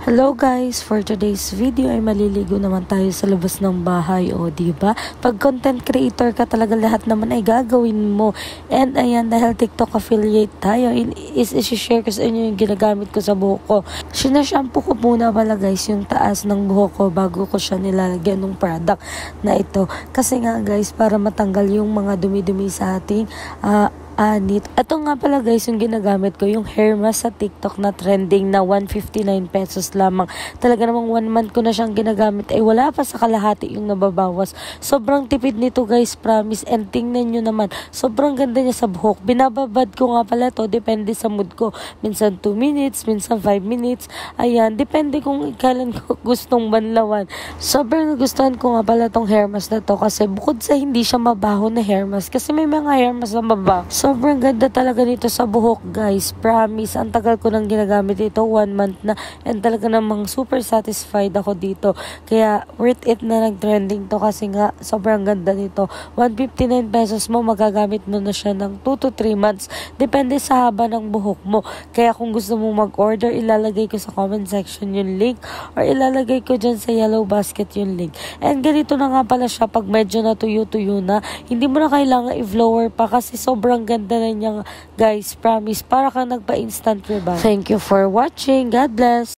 Hello guys, for today's video ay maliligo naman tayo sa labas ng bahay, o diba? Pag content creator ka talaga, lahat naman ay gagawin mo. And ayan, dahil TikTok affiliate tayo, is-share ko sa inyo yung ginagamit ko sa buhok ko. Sinashampoo ko muna pala guys yung taas ng buhok ko bago ko siya nilalagyan ng product na ito. Kasi nga guys, para matanggal yung mga dumi-dumi sa ating anit. Ito nga pala guys yung ginagamit ko, yung hair mask sa TikTok na trending na 159 pesos lamang. Talaga namang 1 month ko na siyang ginagamit ay wala pa sa kalahati yung nababawas. Sobrang tipid nito guys, promise. And tingnan nyo naman, sobrang ganda niya sa buhok. Binababad ko nga pala to, depende sa mood ko. Minsan 2 minutes, minsan 5 minutes. Ayan, depende kung kailan ko gustong banlawan. Sobrang nagustuhan ko nga pala tong hair mask na to kasi bukod sa hindi siya mabaho na hair mask, kasi may mga hair mask na mabaho. Sobrang ganda talaga nito sa buhok guys, promise. Ang tagal ko nang ginagamit ito, 1 month na, and talaga namang super satisfied ako dito. Kaya worth it na nag-trending to kasi nga sobrang ganda nito. 159 pesos mo, magagamit mo na siya ng 2 to 3 months. Depende sa haba ng buhok mo. Kaya kung gusto mo mag-order, ilalagay ko sa comment section yung link or ilalagay ko dyan sa yellow basket yung link. And ganito na nga pala siya pag medyo natuyo-tuyo na. Hindi mo na kailangan i-blower pa kasi sobrang ganda na niya guys, promise. Para kang nagpa-instant revive. Thank you for watching. God bless.